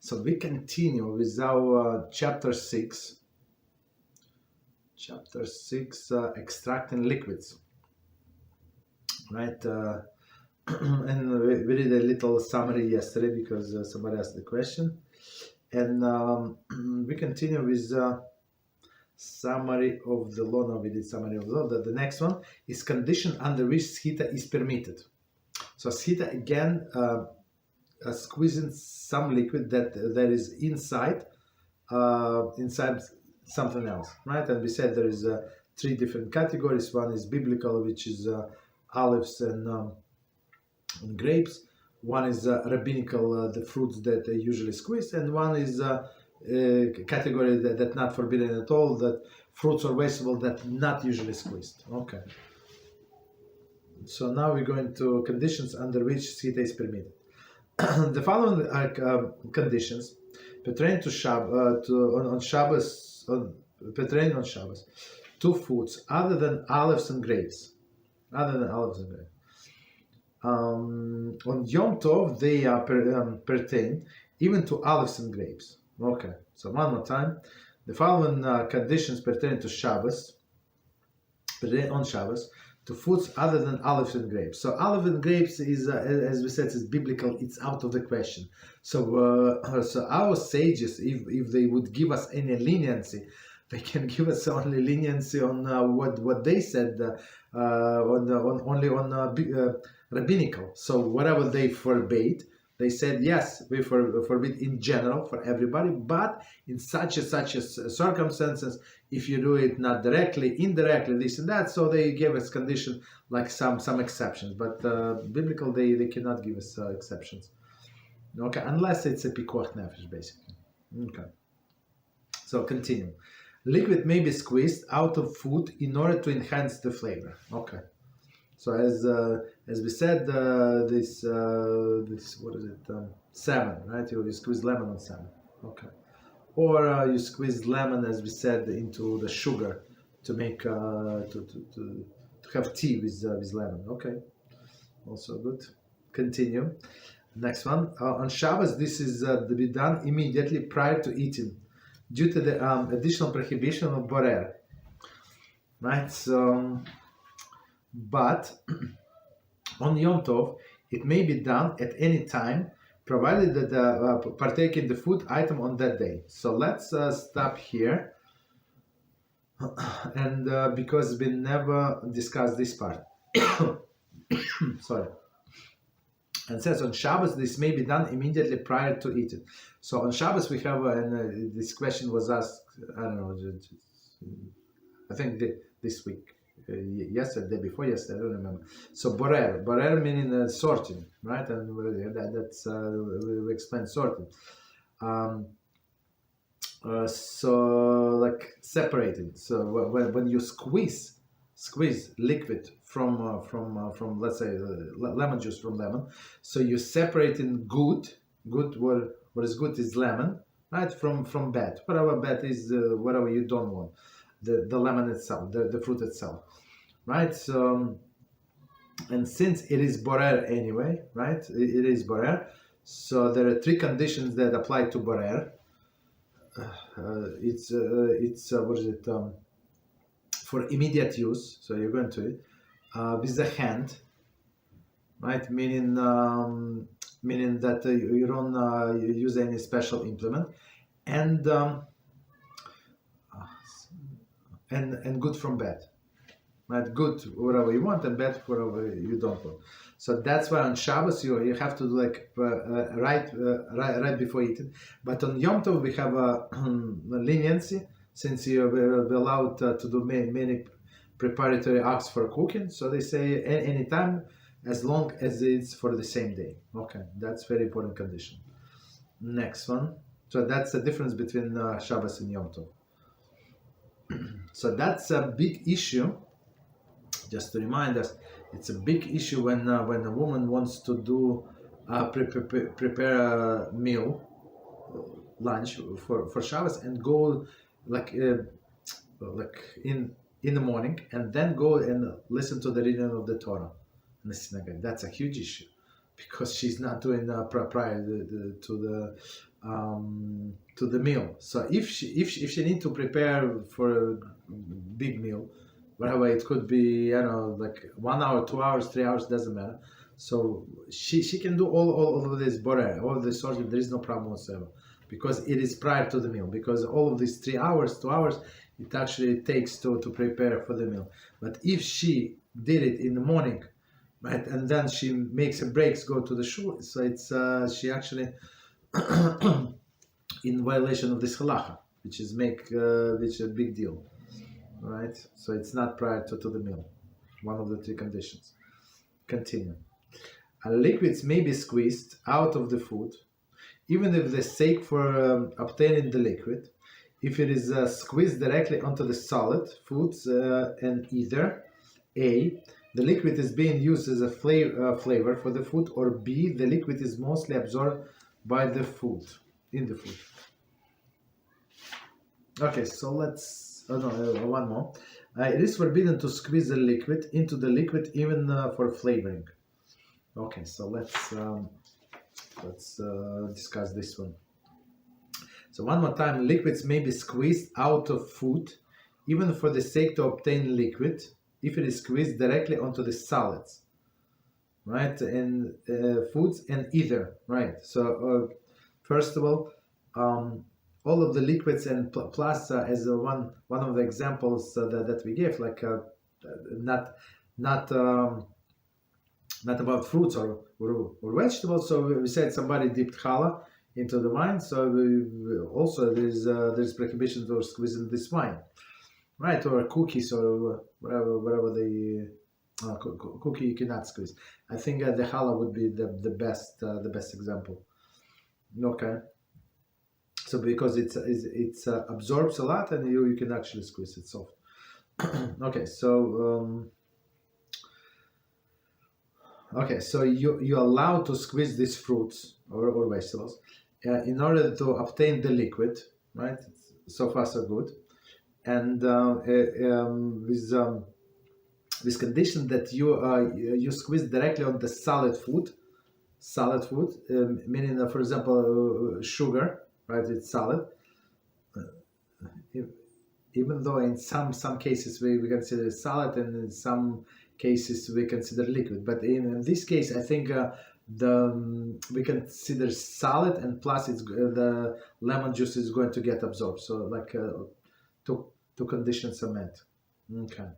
So we continue with our chapter 6. Chapter 6, extracting liquids. Right? And we did a little summary yesterday because somebody asked the question. And we continue with summary of the law. Now we did summary of the law. The next one is condition under which Sechitah is permitted. So Sechitah again, squeezing some liquid that is inside something else, right? And we said there is 3 different categories. One is biblical, which is olives and grapes. One is rabbinical, the fruits that they usually squeeze, and one is category that not forbidden at all, that fruits or vegetables that not usually squeezed. Okay. So now we're going to conditions under which Sechitah is permitted. The following conditions pertain to on Shabbos, pertain on Shabbos, 2 foods other than olives and grapes. On Yom Tov, they pertain even to olives and grapes. Okay, so one more time. The following conditions pertain to Shabbos, pertain on Shabbos, to foods other than olives and grapes. So olive and grapes is, as we said, is biblical. It's out of the question. So, so our sages, if they would give us any leniency, they can give us only leniency on what they said, only on rabbinical. So whatever they forbade, they said yes, we forbid in general for everybody, but in such as circumstances, if you do it not directly, indirectly, this and that, so they gave us condition like some exceptions, but biblical they cannot give us exceptions. Okay, unless it's a pikuach nefesh, basically. Okay, so continue. Liquid may be squeezed out of food in order to enhance the flavor. Okay. So as we said, this what is it? Salmon, right? You squeeze lemon on salmon. Okay. Or you squeeze lemon, as we said, into the sugar to make to have tea with lemon. Okay. Also good. Continue. Next one. On Shabbos, this is to be done immediately prior to eating, due to the additional prohibition of borer. Right. So. But on Yom Tov, it may be done at any time, provided that partake in the food item on that day. So let's stop here, and because we never discussed this part. Sorry. And says on Shabbos, this may be done immediately prior to eating. So on Shabbos we have, and this question was asked, I don't know, I think this week. Yesterday, before yesterday, I don't remember. So borer meaning sorting, right? And that's we explained sorting. So like separating. So when you squeeze liquid from let's say lemon juice from lemon, so you're separating good. What is good is lemon, right? From bad. Whatever bad is, whatever you don't want. The lemon itself, the fruit itself, right? So, and since it is borer anyway, right? It is borer. So there are 3 conditions that apply to borer. It's what is it? For immediate use. So you're going to it with the hand, right? Meaning that you don't use any special implement, and good from bad, right? Good whatever you want, and bad whatever you don't want. So that's why on Shabbos you have to do like right before eating. But on Yom Tov we have a leniency, since you're allowed to do many preparatory acts for cooking. So they say any time, as long as it's for the same day. Okay, that's very important condition. Next one. So that's the difference between Shabbos and Yom Tov. So that's a big issue. Just to remind us, it's a big issue when a woman wants to do prepare a meal, lunch for Shabbos, and go like in the morning, and then go and listen to the reading of the Torah in the synagogue. That's a huge issue, because she's not doing prior to the to the meal. So if she need to prepare for a big meal, whatever it could be, like 1 hour, 2 hours, 3 hours, doesn't matter. So she can do all of this borer, all of this sort of, there is no problem whatsoever, because it is prior to the meal. Because all of these 3 hours, 2 hours, it actually takes to prepare for the meal. But if she did it in the morning, right, and then she makes her breaks, go to the shul, so it's she actually in violation of this halachah, which is which is a big deal, right? So it's not prior to the meal, one of the 3 conditions. Continue. Liquids may be squeezed out of the food, even if the sake for obtaining the liquid, if it is squeezed directly onto the solid foods, and either A, the liquid is being used as a flavor for the food, or B, the liquid is mostly absorbed by the food, in the food. Okay, so let's, one more. It is forbidden to squeeze the liquid into the liquid, even for flavoring. Okay, so let's discuss this one. So one more time, liquids may be squeezed out of food, even for the sake to obtain liquid, if it is squeezed directly onto the solids, right, and foods, and either, right. So first of all of the liquids, and plus as one of the examples that we gave, like not about fruits or vegetables. So we said somebody dipped challah into the wine, so also there's prohibition for squeezing this wine, right? Or cookies, or whatever the cookie you cannot squeeze. I think the challah would be the best example. Okay. So because it absorbs a lot, and you can actually squeeze it soft. Okay, so you're allowed to squeeze these fruits or vegetables in order to obtain the liquid, right? So far so good, and with condition that you squeeze directly on the solid food, meaning for example sugar, right? It's solid. Even though in some cases we consider solid, and in some cases we consider liquid, but in this case I think we consider solid, and plus it's the lemon juice is going to get absorbed. So like two conditions are met. Okay,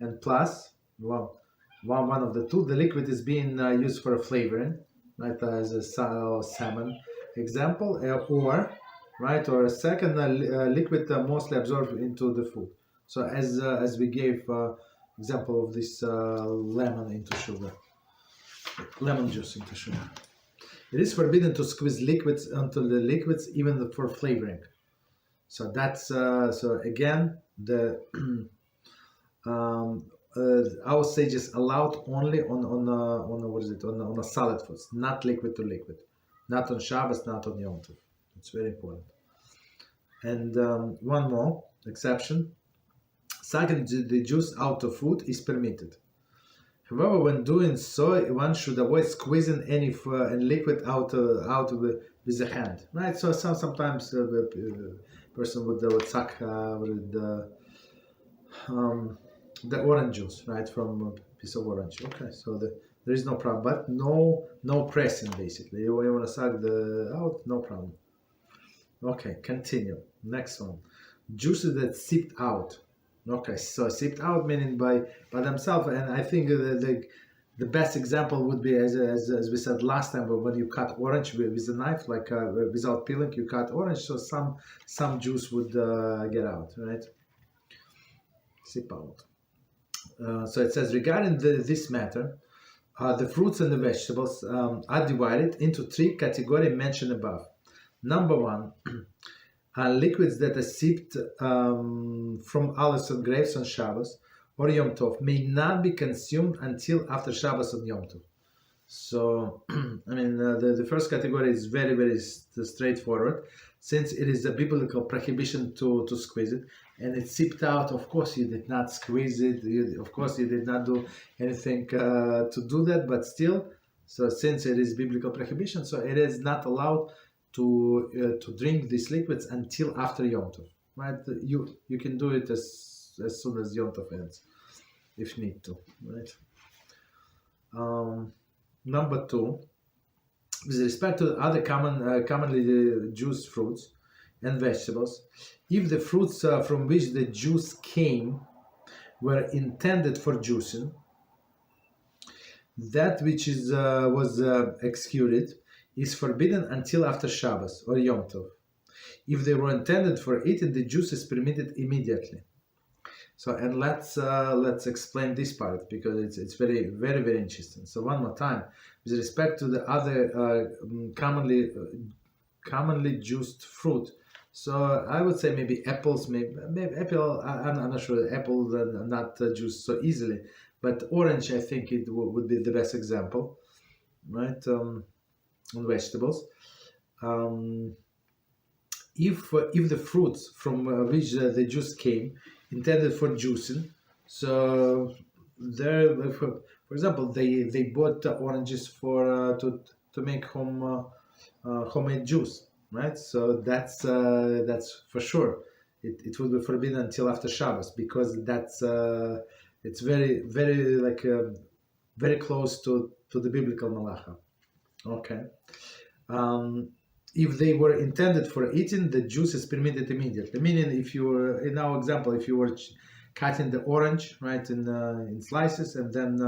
and plus one of the 2, the liquid is being used for a flavoring, right, as a salmon example, or a second liquid mostly absorbed into the food. So as we gave example of this lemon juice into sugar. It is forbidden to squeeze liquids onto the liquids, even for flavoring. So that's so again the our sages allowed only on a solid foods, not liquid to liquid, not on Shabbos, not on Yom Tov. It's very important. And one more exception: sucking the juice out of food is permitted. However, when doing so, one should avoid squeezing any liquid out with the hand, right? So sometimes the person would suck the orange juice, right, from a piece of orange. Okay, so there is no problem, but no pressing, basically. You want to suck out, no problem. Okay, continue. Next one, juices that seeped out. Okay, so seeped out meaning by themselves, and I think the best example would be as we said last time, but when you cut orange with a knife, like without peeling, you cut orange, so some juice would get out, right? Seep out. So it says, regarding this matter, the fruits and the vegetables are divided into 3 categories mentioned above. Number 1, liquids that are sipped from olives and grapes on Shabbos or Yom Tov may not be consumed until after Shabbos and Yom Tov. So, I mean, the first category is very, very straightforward, since it is a biblical prohibition to squeeze it, and it's sipped out. Of course, you did not squeeze it. Of course, you did not do anything to do that, but still, so since it is biblical prohibition, so it is not allowed to drink these liquids until after Yom Tov. Right? You can do it as soon as Yom Tov ends, if need to. Right. Number 2, with respect to other commonly juiced fruits and vegetables, if the fruits from which the juice came were intended for juicing, that which was executed is forbidden until after Shabbos or Yom Tov. If they were intended for eating, the juice is permitted immediately. So, and let's explain this part, because it's very, very, very interesting. So one more time, with respect to the other commonly juiced fruit, so I would say maybe apples, maybe apple. I'm not sure. Apples are not juiced so easily, but orange, I think it would be the best example, right? On vegetables. If the fruits from which the juice came intended for juicing, so there, for example, they bought oranges for to make homemade juice, right? So that's for sure. It would be forbidden until after Shabbos, because that's it's very, very very close to the biblical Melachah. Okay. If they were intended for eating, the juice is permitted immediately. Meaning, if you were, in our example, if you were cutting the orange, right, in slices, and then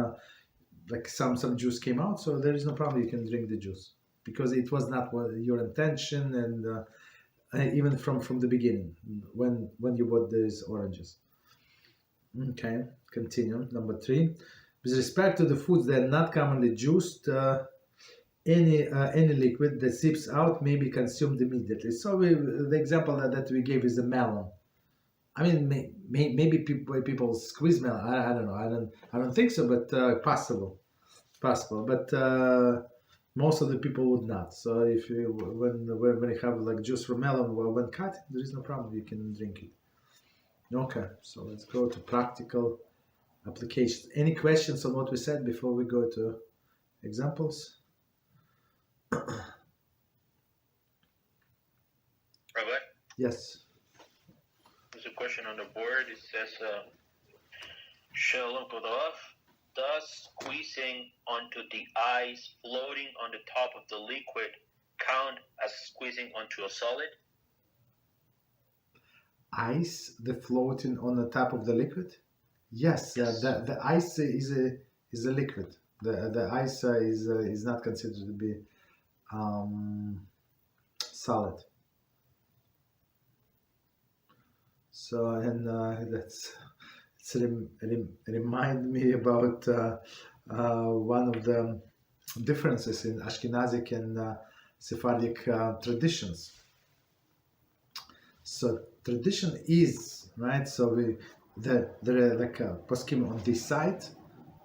some juice came out, so there is no problem. You can drink the juice, because it was not your intention, and even from the beginning when you bought these oranges. Okay, continue. Number 3, with respect to the foods that are not commonly juiced. Any liquid that seeps out may be consumed immediately. So the example that we gave is the melon. I mean, maybe people squeeze melon. I don't know. I don't think so, but possible. But most of the people would not. So if you when you have juice from melon, when cut, there is no problem. You can drink it. Okay. So let's go to practical applications. Any questions on what we said before we go to examples? Rabbi? Yes. There's a question on the board. It says, Shalom Tov, does squeezing onto the ice floating on the top of the liquid count as squeezing onto a solid? Ice, the floating on the top of the liquid? Yes, the ice is a liquid. The ice is not considered to be solid. So, and remind me about one of the differences in Ashkenazic and Sephardic traditions. So tradition is, right, so there are poskim on this side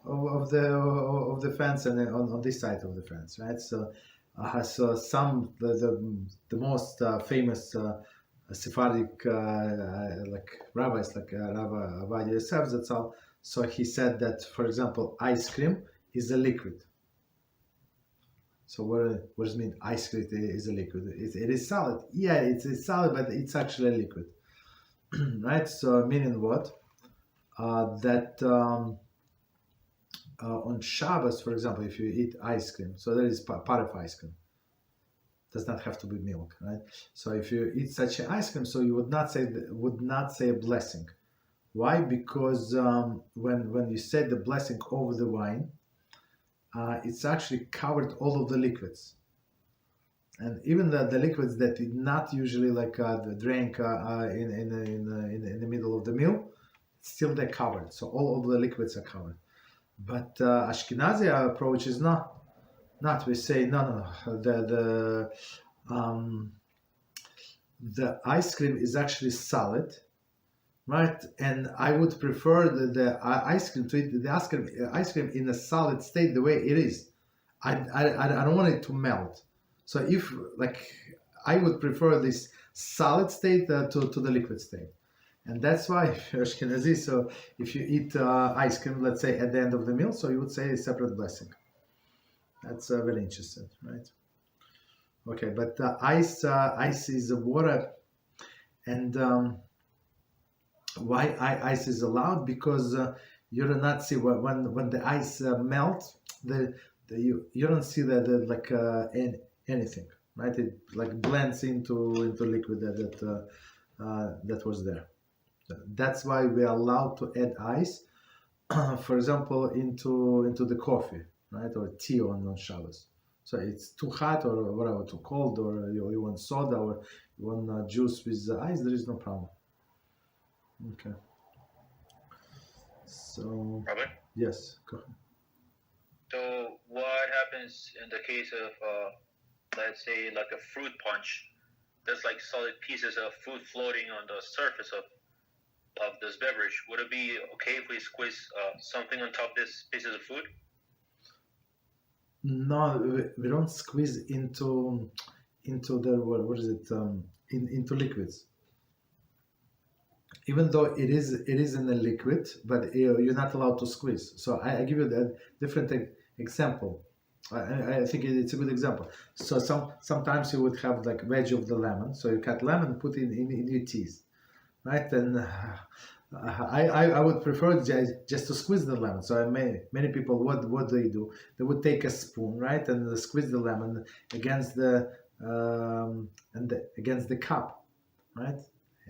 of the fence, and on this side of the fence, right? So some the most famous Sephardic rabbis, like Rabbi Avodia Yosef Zatzal, so he said that, for example, ice cream is a liquid. So what does it mean? Ice cream is a liquid. It is solid. Yeah, it's solid, but it's actually a liquid, right? So meaning what? That on Shabbos, for example, if you eat ice cream, so there is part of ice cream. Does not have to be milk, right? So if you eat such an ice cream, so you would not say a blessing. Why? Because when you say the blessing over the wine, it's actually covered all of the liquids, and even the liquids that did not usually drink in the middle of the meal, still they're covered. So all of the liquids are covered. But Ashkenazi approach is not. We say no. The ice cream is actually solid, right? And I would prefer the ice cream to eat the ice cream in a solid state, the way it is. I don't want it to melt. So if I would prefer this solid state to the liquid state. And that's why Ashkenazi, so if you eat ice cream, let's say at the end of the meal, so you would say a separate blessing. That's very interesting, right? Okay, but ice is water, and why ice is allowed? Because you do not see when the ice melts, you don't see that like anything, right? It like blends into liquid that was there. That's why we are allowed to add ice, for example, into the coffee, right, or tea on Shabbos. So it's too hot or whatever, too cold, or you want soda or you want juice with ice. There is no problem. Okay. So Rabbi? yes, go ahead. So what happens in the case of, let's say, like a fruit punch? There's like solid pieces of fruit floating on the surface of this beverage. Would it be okay if we squeeze something on top of this pieces of food? No, we don't squeeze into the what is it into liquids. Even though it is in a liquid, but you're not allowed to squeeze. So I give you a different example. I think it's a good example. So sometimes you would have like wedge of the lemon. So you cut lemon, put it in your teeth, right? And I would prefer just to squeeze the lemon. So many people, what do? They would take a spoon, right, and squeeze the lemon against the against the cup, right,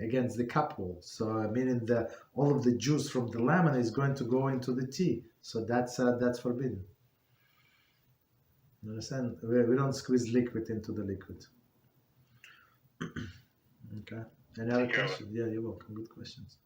against the cup wall. So meaning all of the juice from the lemon is going to go into the tea. So that's forbidden. You understand? We don't squeeze liquid into the liquid. Okay. Any other questions? Yeah, you're welcome. Good questions.